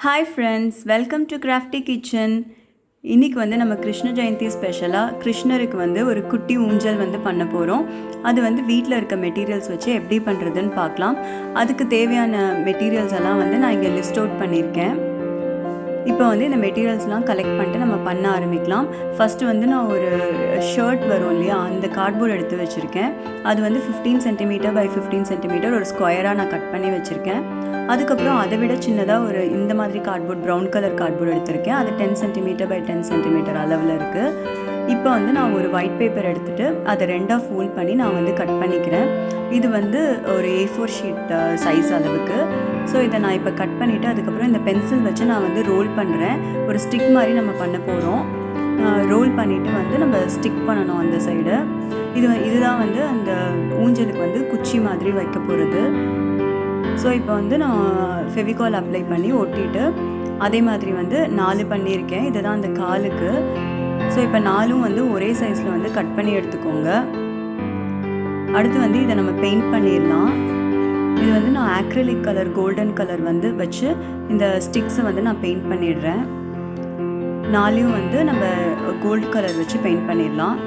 Hi friends, welcome to crafty kitchen. இன்றைக்கி வந்து நம்ம கிருஷ்ண ஜெயந்தி ஸ்பெஷலாக கிருஷ்ணருக்கு வந்து ஒரு குட்டி ஊஞ்சல் வந்து பண்ண போகிறோம். அது வந்து வீட்டில் இருக்க மெட்டீரியல்ஸ் வச்சு எப்படி பண்ணுறதுன்னு பார்க்கலாம். அதுக்கு தேவையான மெட்டீரியல்ஸ் எல்லாம் வந்து நான் இங்கே லிஸ்ட் அவுட் பண்ணியிருக்கேன். இப்போ வந்து இந்த மெட்டீரியல்ஸ்லாம் கலெக்ட் பண்ணிட்டு நம்ம பண்ண ஆரம்பிக்கலாம். ஃபஸ்ட்டு வந்து நான் ஒரு ஷர்ட் வரும் இல்லையா, அந்த கார்ட்போர்ட் எடுத்து வச்சுருக்கேன். அது வந்து 15 சென்டிமீட்டர் பை 15 சென்டிமீட்டர் ஒரு ஸ்கொயராக நான் கட் பண்ணி வச்சுருக்கேன். அதுக்கப்புறம் அதை விட சின்னதாக ஒரு இந்த மாதிரி கார்ட்போர்ட், ப்ரௌன் கலர் கார்ட்போர்ட் எடுத்திருக்கேன். அது 10 சென்டிமீட்டர் பை 10 சென்டிமீட்டர் அளவில் இருக்குது. இப்போ வந்து நான் ஒரு ஒயிட் பேப்பர் எடுத்துகிட்டு அதை ரெண்டாக ஃபோல்ட் பண்ணி நான் வந்து கட் பண்ணிக்கிறேன். இது வந்து ஒரு A4 ஷீட் சைஸ் அளவுக்கு. ஸோ இதை நான் இப்போ கட் பண்ணிவிட்டு அதுக்கப்புறம் இந்த பென்சில் வச்சு நான் வந்து ரோல் பண்ணுறேன். ஒரு ஸ்டிக் மாதிரி நம்ம பண்ண போகிறோம். ரோல் பண்ணிவிட்டு வந்து நம்ம ஸ்டிக் பண்ணணும் அந்த சைடு. இதுதான் வந்து அந்த ஊஞ்சலுக்கு வந்து குச்சி மாதிரி வைக்க போகிறது. ஸோ இப்போ வந்து நான் ஃபெவிகால் அப்ளை பண்ணி ஒட்டிட்டு அதே மாதிரி வந்து 4 பண்ணியிருக்கேன். இதுதான் அந்த காலுக்கு. ஸோ இப்போ 4ம் வந்து ஒரே சைஸில் வந்து கட் பண்ணி எடுத்துக்கோங்க. அடுத்து வந்து இதை நம்ம பெயிண்ட் பண்ணிடலாம். இது வந்து நான் acrylic கலர், கோல்டன் கலர் வந்து வச்சு இந்த ஸ்டிக்ஸை வந்து நான் பெயிண்ட் பண்ணிடுறேன். 4யும் வந்து நம்ம கோல்டு கலர் வச்சு பெயிண்ட் பண்ணிடலாம்.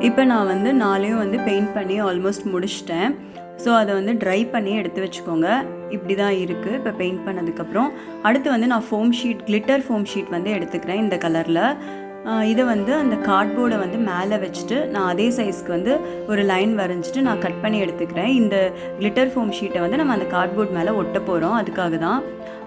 இப்போ நான் வந்து 4யும் வந்து பெயிண்ட் பண்ணி ஆல்மோஸ்ட் முடிச்சிட்டேன். ஸோ அதை வந்து ட்ரை பண்ணி எடுத்து வச்சுக்கோங்க. இப்படி தான் இருக்குது இப்போ பெயிண்ட் பண்ணதுக்கப்புறம். அடுத்து வந்து நான் கிளிட்டர் ஃபோம் ஷீட் வந்து எடுத்துக்கிறேன் இந்த கலரில். இதை வந்து அந்த கார்ட்போர்டை வந்து மேலே வச்சுட்டு நான் அதே சைஸ்க்கு வந்து ஒரு லைன் வரைஞ்சிட்டு நான் கட் பண்ணி எடுத்துக்கிறேன். இந்த கிளிட்டர் ஃபோம் ஷீட்டை வந்து நம்ம அந்த கார்ட்போர்ட் மேலே ஒட்ட போகிறோம், அதுக்காக தான்.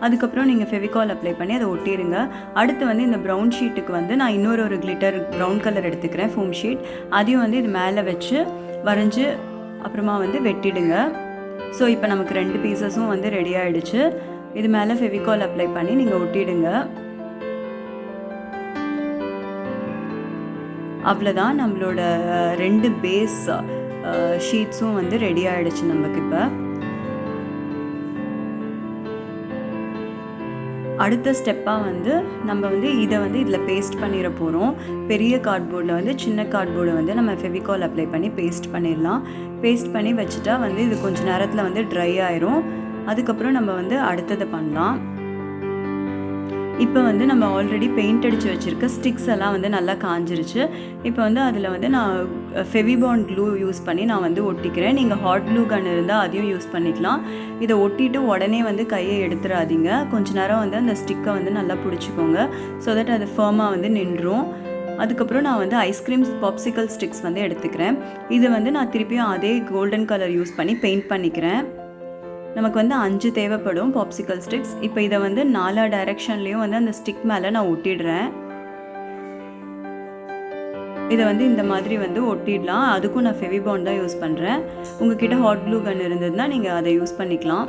அதுக்கப்புறம் நீங்கள் ஃபெவிகால் அப்ளை பண்ணி அதை ஒட்டிடுங்க. அடுத்து வந்து இந்த ப்ரௌன் ஷீட்டுக்கு வந்து நான் இன்னொரு கிளிட்டர் ப்ரௌன் கலர் எடுத்துக்கிறேன், ஃபோம் ஷீட். அதையும் வந்து இது மேலே வச்சு வரைஞ்சி அப்புறமா வந்து வெட்டிடுங்க. ஸோ இப்போ நமக்கு 2 பீசஸும் வந்து ரெடி ஆகிடுச்சு. இது மேலே ஃபெவிகால் அப்ளை பண்ணி நீங்கள் ஒட்டிடுங்க. அவ்வளோதான், நம்மளோட 2 பேஸ் ஷீட்ஸும் வந்து ரெடி ஆகிடுச்சு நமக்கு. இப்போ அடுத்த ஸ்டெப்பாக வந்து நம்ம வந்து இதை வந்து இதில் பேஸ்ட் பண்ணிட போகிறோம். பெரிய கார்ட்போர்டில் வந்து சின்ன கார்ட்போர்டை வந்து நம்ம ஃபெவிகால் அப்ளை பண்ணி பேஸ்ட் பண்ணிடலாம். பேஸ்ட் பண்ணி வச்சுட்டா வந்து இது கொஞ்சம் நேரத்தில் வந்து ட்ரை ஆயிரும். அதுக்கப்புறம் நம்ம வந்து அடுத்ததை பண்ணலாம். இப்போ வந்து நம்ம ஆல்ரெடி பெயிண்ட் அடித்து வச்சுருக்க ஸ்டிக்ஸ் எல்லாம் வந்து நல்லா காஞ்சிருச்சு. இப்போ வந்து அதில் வந்து நான் ஃபெவிபாண்ட் க்ளூ யூஸ் பண்ணி நான் வந்து ஒட்டிக்கிறேன். நீங்கள் ஹாட் க்ளூ கன் இருந்தால் அதையும் யூஸ் பண்ணிக்கலாம். இதை ஒட்டிட்டு உடனே வந்து கையை எடுத்துடாதீங்க. கொஞ்ச நேரம் வந்து அந்த ஸ்டிக்கை வந்து நல்லா பிடிச்சிக்கோங்க. ஸோ தட் அது ஃபர்மாக வந்து நின்றும். அதுக்கப்புறம் நான் வந்து ஐஸ்கிரீம் பாப்சிக்கல் ஸ்டிக்ஸ் வந்து எடுத்துக்கிறேன். இது வந்து நான் திருப்பியும் அதே கோல்டன் கலர் யூஸ் பண்ணி பெயிண்ட் பண்ணிக்கிறேன். நமக்கு வந்து 5 தேவைப்படும் பாப்சிக்கல் ஸ்டிக்ஸ். இப்போ இதை வந்து 4 டைரெக்ஷன்லேயும் வந்து அந்த ஸ்டிக் மேலே நான் ஒட்டிடுறேன். இதை வந்து இந்த மாதிரி வந்து ஒட்டிடலாம். அதுக்கும் நான் ஃபெவிபாண்ட் தான் யூஸ் பண்ணுறேன். உங்ககிட்ட ஹாட் க்ளூ கன் இருந்ததுன்னா நீங்கள் அதை யூஸ் பண்ணிக்கலாம்.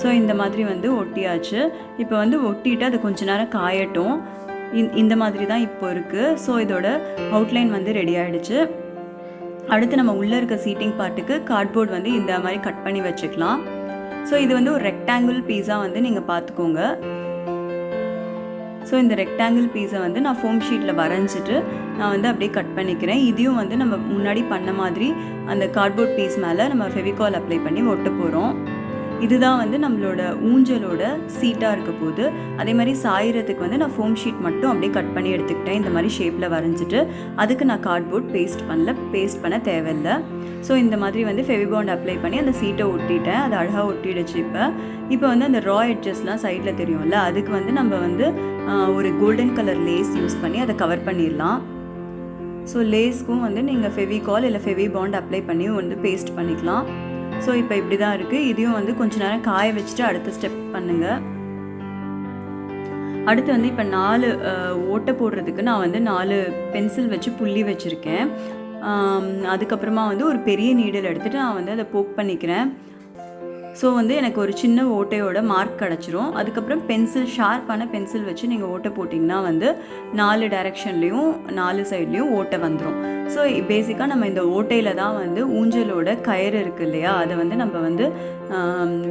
ஸோ இந்த மாதிரி வந்து ஒட்டியாச்சு. இப்போ வந்து ஒட்டிட்டு அது கொஞ்ச நேரம் காயட்டும். இந்த மாதிரி தான் இப்போ இருக்குது. ஸோ இதோட அவுட்லைன் வந்து ரெடி ஆகிடுச்சு. அடுத்து நம்ம உள்ளே இருக்க சீட்டிங் பார்ட்டுக்கு கார்ட்போர்ட் வந்து இந்த மாதிரி கட் பண்ணி வச்சுக்கலாம். ஸோ இது வந்து ஒரு ரெக்டாங்கிள் பீஸாக வந்து நீங்கள் பார்த்துக்கோங்க. ஸோ இந்த ரெக்டாங்கிள் பீஸை வந்து நான் ஃபோம் ஷீட்டில் வரைஞ்சிட்டு நான் வந்து அப்படியே கட் பண்ணிக்கிறேன். இதையும் வந்து நம்ம முன்னாடி பண்ண மாதிரி அந்த கார்ட்போர்ட் பீஸ் மேலே நம்ம ஃபெவிகால் அப்ளை பண்ணி ஒட்ட போகிறோம். இதுதான் வந்து நம்மளோட ஊஞ்சலோட சீட்டாக இருக்க போது. அதே மாதிரி சாயிறதுக்கு வந்து நான் ஃபோம் ஷீட் மட்டும் அப்படியே கட் பண்ணி எடுத்துக்கிட்டேன். இந்த மாதிரி ஷேப்பில் வரைஞ்சிட்டு அதுக்கு நான் கார்ட்போர்ட் பேஸ்ட் பண்ண தேவையில்லை. ஸோ இந்த மாதிரி வந்து ஃபெவிபாண்ட் அப்ளை பண்ணி அந்த சீட்டை ஒட்டிட்டேன். அது அழகாக ஒட்டிடுச்சு. இப்போ வந்து அந்த ரா எட்ஜஸ்லாம் சைடில் தெரியும்ல, அதுக்கு வந்து நம்ம வந்து ஒரு கோல்டன் கலர் லேஸ் யூஸ் பண்ணி அதை கவர் பண்ணிடலாம். ஸோ லேஸ்க்கும் வந்து நீங்கள் ஃபெவிகால் இல்லை ஃபெவிபாண்ட் அப்ளை பண்ணி வந்து பேஸ்ட் பண்ணிக்கலாம். ஸோ இப்போ இப்படி தான் இருக்குது. இதையும் வந்து கொஞ்சம் நேரம் காய வச்சுட்டு அடுத்த ஸ்டெப் பண்ணுங்கள். அடுத்து வந்து இப்போ 4 ஓட்டை போடுறதுக்கு நான் வந்து 4 பென்சில் வச்சு புள்ளி வச்சுருக்கேன். அதுக்கப்புறமா வந்து ஒரு பெரிய நீடில் எடுத்துகிட்டு நான் வந்து அதை போக் பண்ணிக்கிறேன். ஸோ வந்து எனக்கு ஒரு சின்ன ஓட்டையோட மார்க் கிடச்சிரும். அதுக்கப்புறம் ஷார்ப்பான பென்சில் வச்சு நீங்கள் ஓட்டை போட்டிங்கன்னா வந்து 4 டைரெக்ஷன்லேயும் 4 சைட்லேயும் ஓட்டை வந்துடும். ஸோ பேசிக்காக நம்ம இந்த ஓட்டையில் தான் வந்து ஊஞ்சலோட கயிறு இருக்குது இல்லையா, அதை வந்து நம்ம வந்து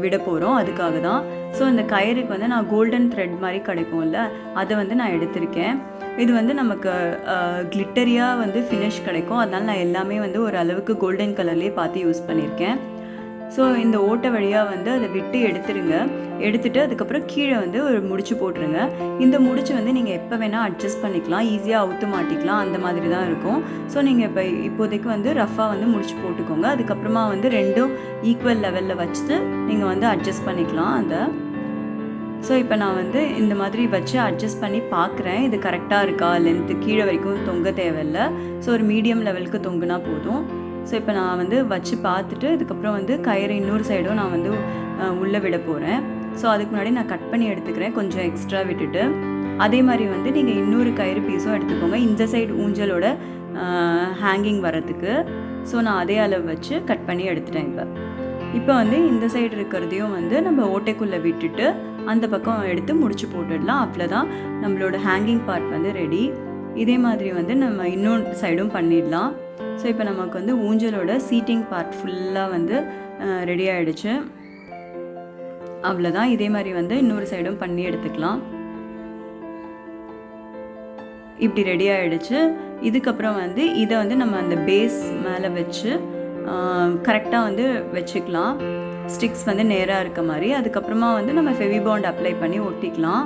விட போகிறோம். அதுக்காக தான். ஸோ இந்த கயிறுக்கு வந்து நான் கோல்டன் த்ரெட் மாதிரி கிடைக்கும்ல, அதை வந்து நான் எடுத்திருக்கேன். இது வந்து நமக்கு கிளிட்டரியாக வந்து ஃபினிஷ் கிடைக்கும். அதனால் நான் எல்லாமே வந்து ஒரு அளவுக்கு கோல்டன் கலர்லேயே பார்த்து யூஸ் பண்ணியிருக்கேன். ஸோ இந்த ஓட்டை வழியாக வந்து அதை விட்டு எடுத்துட்டு அதுக்கப்புறம் கீழே வந்து ஒரு முடிச்சு போட்டுருங்க. இந்த முடிச்சு வந்து நீங்கள் எப்போ வேணால் அட்ஜஸ்ட் பண்ணிக்கலாம், ஈஸியாக அவுத்து மாட்டிக்கலாம், அந்த மாதிரி தான் இருக்கும். ஸோ நீங்கள் இப்போதைக்கு வந்து ரஃபாக வந்து முடிச்சு போட்டுக்கோங்க. அதுக்கப்புறமா வந்து ரெண்டும் ஈக்குவல் லெவலில் வச்சுட்டு நீங்கள் வந்து அட்ஜஸ்ட் பண்ணிக்கலாம் அதை. ஸோ இப்போ நான் வந்து இந்த மாதிரி வச்சு அட்ஜஸ்ட் பண்ணி பார்க்குறேன், இது கரெக்டாக இருக்கா, லென்த்து கீழே வரைக்கும் தொங்க தேவையில்லை. ஸோ ஒரு மீடியம் லெவலுக்கு தொங்குனா போதும். ஸோ இப்போ நான் வந்து வச்சு பார்த்துட்டு அதுக்கப்புறம் வந்து கயிறு இன்னொரு சைடும் நான் வந்து உள்ளே விட போகிறேன். ஸோ அதுக்கு முன்னாடி நான் கட் பண்ணி எடுத்துக்கிறேன், கொஞ்சம் எக்ஸ்ட்ரா விட்டுட்டு. அதே மாதிரி வந்து நீங்கள் இன்னொரு கயிறு பீஸும் எடுத்துக்கோங்க, இந்த சைடு ஊஞ்சலோட ஹேங்கிங் வரத்துக்கு. ஸோ நான் அதே அளவு வச்சு கட் பண்ணி எடுத்துட்டேன். இப்போ வந்து இந்த சைடு இருக்கிறதையும் வந்து நம்ம ஓட்டைக்குள்ளே விட்டுட்டு அந்த பக்கம் எடுத்து முடிச்சு போட்டுடலாம். அவ்வளோதான், நம்மளோட ஹேங்கிங் பார்ட் வந்து ரெடி. இதே மாதிரி வந்து நம்ம இன்னொரு சைடும் பண்ணிடலாம். ஸோ இப்போ நமக்கு வந்து ஊஞ்சலோட சீட்டிங் பார்ட் ஃபுல்லாக வந்து ரெடி ஆகிடுச்சு. அவ்வளோதான், இதே மாதிரி வந்து இன்னொரு சைடும் பண்ணி எடுத்துக்கலாம். இப்படி ரெடி ஆகிடுச்சு. இதுக்கப்புறம் வந்து இதை வந்து நம்ம அந்த பேஸ் மேலே வச்சு கரெக்டாக வந்து வச்சுக்கலாம், ஸ்டிக்ஸ் வந்து நேராக இருக்க மாதிரி. அதுக்கப்புறமா வந்து நம்ம ஃபெவிபாண்ட் அப்ளை பண்ணி ஒட்டிக்கலாம்.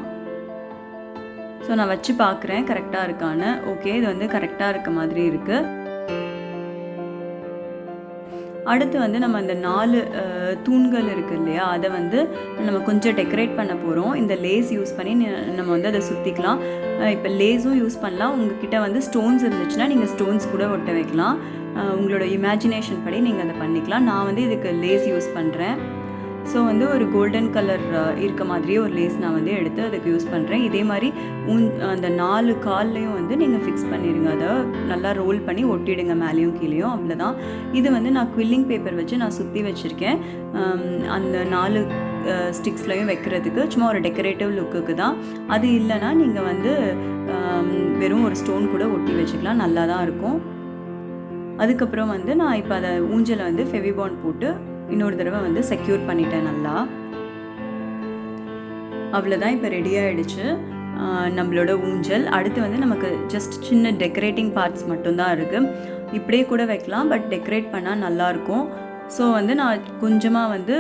ஸோ நான் வச்சு பார்க்குறேன் கரெக்டாக இருக்கான்னு. ஓகே, இது வந்து கரெக்டாக இருக்க மாதிரி இருக்குது. அடுத்து வந்து நம்ம இந்த 4 தூண்கள் இருக்குது இல்லையா, அதை வந்து நம்ம கொஞ்சம் டெக்கரேட் பண்ண போகிறோம். இந்த லேஸ் யூஸ் பண்ணி நம்ம வந்து அதை சுற்றிக்கலாம். இப்போ லேஸும் யூஸ் பண்ணலாம். உங்ககிட்ட வந்து ஸ்டோன்ஸ் இருந்துச்சுன்னா நீங்கள் ஸ்டோன்ஸ் கூட ஒட்ட வைக்கலாம். உங்களோட இமேஜினேஷன் படி நீங்கள் அதை பண்ணிக்கலாம். நான் வந்து இதுக்கு லேஸ் யூஸ் பண்ணுறேன். ஸோ வந்து ஒரு கோல்டன் கலர் இருக்க மாதிரியே ஒரு லேஸ் நான் வந்து எடுத்து அதுக்கு யூஸ் பண்ணுறேன். இதே மாதிரி அந்த 4 கால்லையும் வந்து நீங்கள் ஃபிக்ஸ் பண்ணிடுங்க, அதை நல்லா ரோல் பண்ணி ஒட்டிடுங்க மேலேயும் கீழேயும். அவ்வளோதான். இது வந்து நான் குவில்லிங் பேப்பர் வச்சு நான் சுற்றி வச்சுருக்கேன், அந்த 4 ஸ்டிக்ஸ்லையும் வைக்கிறதுக்கு. சும்மா ஒரு டெக்கரேட்டிவ் லுக்குக்கு தான். அது இல்லைன்னா நீங்கள் வந்து வெறும் ஒரு ஸ்டோன் கூட ஒட்டி வச்சுக்கலாம், நல்லா தான் இருக்கும். அதுக்கப்புறம் வந்து நான் இப்போ அதை ஊஞ்சலை வந்து ஃபெவிபாண்ட் போட்டு இன்னொரு தடவை வந்து செக்யூர் பண்ணிட்டேன் நல்லா. அவ்வளோதான், இப்போ ரெடி ஆகிடுச்சு நம்மளோட ஊஞ்சல். அடுத்து வந்து நமக்கு ஜஸ்ட் சின்ன டெக்கரேட்டிங் பார்ட்ஸ் மட்டும்தான் இருக்குது. இப்படியே கூட வைக்கலாம், பட் டெக்கரேட் பண்ணால் நல்லாயிருக்கும். ஸோ வந்து நான் கொஞ்சமாக வந்து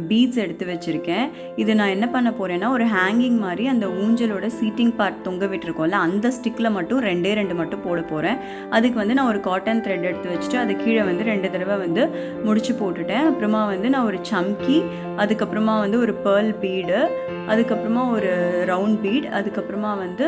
பீட்ஸ் எடுத்து வச்சுருக்கேன். இது நான் என்ன பண்ண போகிறேன்னா, ஒரு ஹேங்கிங் மாதிரி அந்த ஊஞ்சலோட சீட்டிங் பார்ட் தொங்க விட்டுருக்கோம்ல, அந்த ஸ்டிக்கில் மட்டும் 2 மட்டும் போட போகிறேன். அதுக்கு வந்து நான் ஒரு காட்டன் த்ரெட் எடுத்து வச்சுட்டு அது கீழே வந்து 2 தடவை வந்து முடிச்சு போட்டுட்டேன். அப்புறமா வந்து நான் ஒரு சம்கி, அதுக்கப்புறமா வந்து ஒரு பேர்ல் பீடு, அதுக்கப்புறமா ஒரு ரவுண்ட் பீட், அதுக்கப்புறமா வந்து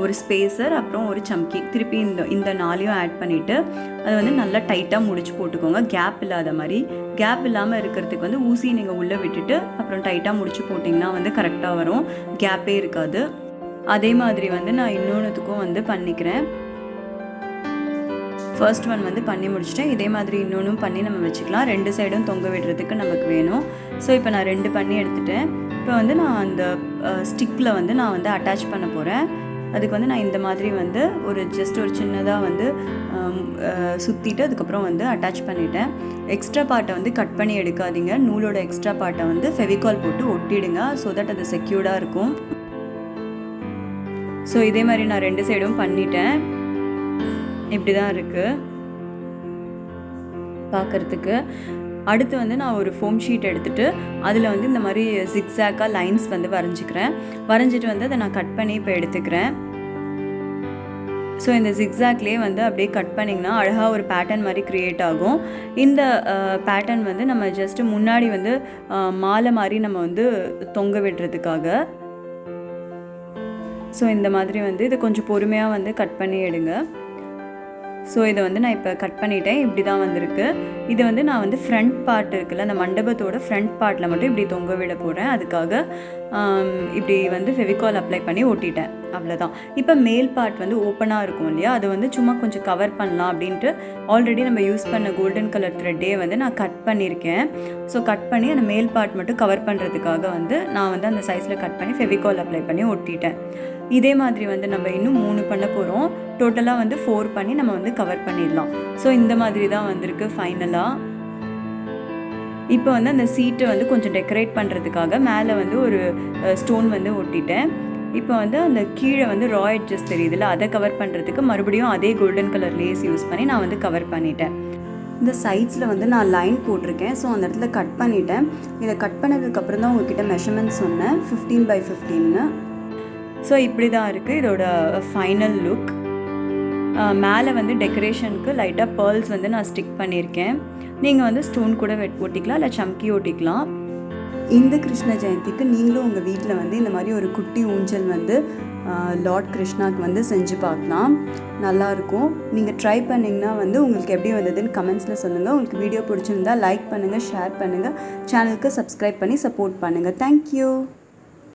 ஒரு ஸ்பேசர், அப்புறம் ஒரு சம்கி, திருப்பி இந்த 4ஐயும் ஆட் பண்ணிவிட்டு அதை வந்து நல்லா டைட்டாக முடிச்சு போட்டுக்கோங்க, கேப் இல்லாத மாதிரி. கேப் இல்லாமல் இருக்கிறதுக்கு வந்து ஊசி நீங்கள் உள்ளே விட்டுட்டு அப்புறம் டைட்டாக முடிச்சு போட்டிங்கன்னா வந்து கரெக்டாக வரும், கேப்பே இருக்காது. அதே மாதிரி வந்து நான் இன்னொன்றுத்துக்கும் வந்து பண்ணிக்கிறேன். ஃபர்ஸ்ட் ஒன் வந்து பண்ணி முடிச்சிட்டேன். இதே மாதிரி இன்னொன்றும் பண்ணி நம்ம வச்சுக்கலாம், 2 சைடும் தொங்க விடுறதுக்கு நமக்கு வேணும். ஸோ இப்போ நான் 2 பண்ணி எடுத்துட்டேன். இப்போ வந்து நான் அந்த ஸ்டிக்கில் வந்து நான் வந்து அட்டாச் பண்ண போகிறேன். அதுக்கு வந்து நான் இந்த மாதிரி வந்து ஒரு சின்னதாக வந்து சுற்றிட்டு அதுக்கப்புறம் வந்து அட்டாச் பண்ணிட்டேன். எக்ஸ்ட்ரா பார்ட்டை வந்து கட் பண்ணி எடுக்காதீங்க, நூலோட எக்ஸ்ட்ரா பார்ட்டை வந்து ஃபெவிகால் போட்டு ஒட்டிடுங்க, ஸோ தட் அது செக்யூர்டாக இருக்கும். ஸோ இதே மாதிரி நான் 2 சைடும் பண்ணிட்டேன். இப்படி தான் இருக்குது பார்க்குறதுக்கு. அடுத்து வந்து நான் ஒரு ஃபோம் ஷீட் எடுத்துகிட்டு அதில் வந்து இந்த மாதிரி ஜிக்ஸாக்காக லைன்ஸ் வந்து வரைஞ்சிட்டு வந்து அதை நான் கட் பண்ணி இப்போ எடுத்துக்கிறேன். ஸோ இந்த ஜிக்ஸாக்லேயே வந்து அப்படியே கட் பண்ணிங்கன்னா அழகாக ஒரு பேட்டர்ன் மாதிரி க்ரியேட் ஆகும். இந்த பேட்டர்ன் வந்து நம்ம ஜஸ்ட்டு முன்னாடி வந்து மாலை மாதிரி நம்ம வந்து தொங்க விடுறதுக்காக. ஸோ இந்த மாதிரி வந்து இதை கொஞ்சம் பொறுமையாக வந்து கட் பண்ணி எடுங்க. ஸோ இதை வந்து நான் இப்போ கட் பண்ணிட்டேன். இப்படி தான் வந்திருக்கு. இது வந்து நான் வந்து ஃப்ரண்ட் பார்ட் இருக்குல்ல, அந்த மண்டபத்தோட ஃப்ரண்ட் பார்ட்டில் மட்டும் இப்படி தொங்க விட போகிறேன். அதுக்காக இப்படி வந்து ஃபெவிகால் அப்ளை பண்ணி ஒட்டிட்டேன். அவ்வளோதான். இப்போ மேல் பார்ட் வந்து ஓப்பனாக இருக்கும் இல்லையா, அது வந்து சும்மா கொஞ்சம் கவர் பண்ணலாம் அப்படின்ட்டு ஆல்ரெடி நம்ம யூஸ் பண்ண கோல்டன் கலர் த்ரெட்டே வந்து நான் கட் பண்ணியிருக்கேன். ஸோ கட் பண்ணி அந்த மேல் பார்ட் மட்டும் கவர் பண்ணுறதுக்காக வந்து நான் வந்து அந்த சைஸில் கட் பண்ணி ஃபெவிகால் அப்ளை பண்ணி ஒட்டிட்டேன். இதே மாதிரி வந்து நம்ம இன்னும் 3 பண்ண போகிறோம். டோட்டலாக வந்து 4 பண்ணி நம்ம வந்து கவர் பண்ணிடலாம். ஸோ இந்த மாதிரி தான் வந்திருக்கு ஃபைனலாக. இப்போ வந்து அந்த சீட்டை வந்து கொஞ்சம் டெக்கரேட் பண்ணுறதுக்காக மேலே வந்து ஒரு ஸ்டோன் வந்து ஒட்டிட்டேன். இப்போ வந்து அந்த கீழே வந்து ரா எட்ஜஸ் தெரியுதுல்ல, அதை கவர் பண்ணுறதுக்கு மறுபடியும் அதே கோல்டன் கலர் லேஸ் யூஸ் பண்ணி நான் வந்து கவர் பண்ணிட்டேன். இந்த சைட்ஸில் வந்து நான் லைன் போட்டிருக்கேன். ஸோ அந்த இடத்துல கட் பண்ணிட்டேன். இதை கட் பண்ணதுக்கப்புறம் தான் உங்ககிட்ட மெஷர்மெண்ட் சொன்னேன், 15x15. ஸோ இப்படி தான் இருக்குது இதோட ஃபைனல் லுக். மேலே வந்து டெக்கரேஷனுக்கு லைட்டாக பேர்ல்ஸ் வந்து நான் ஸ்டிக் பண்ணியிருக்கேன். நீங்கள் வந்து ஸ்டோன் கூட ஒட்டிக்கலாம், இல்லை சம்கி ஒட்டிக்கலாம். இந்த கிருஷ்ண ஜெயந்திக்கு நீங்களும் உங்கள் வீட்டில் வந்து இந்த மாதிரி ஒரு குட்டி ஊஞ்சல் வந்து லார்ட் கிருஷ்ணாவுக்கு வந்து செஞ்சு பார்க்கலாம். நல்லாயிருக்கும். நீங்கள் ட்ரை பண்ணிங்கன்னா வந்து உங்களுக்கு எப்படி வந்ததுன்னு கமெண்ட்ஸில் சொல்லுங்கள். உங்களுக்கு வீடியோ பிடிச்சிருந்தா லைக் பண்ணுங்கள், ஷேர் பண்ணுங்கள், சேனலுக்கு சப்ஸ்கிரைப் பண்ணி சப்போர்ட் பண்ணுங்கள். தேங்க்யூ.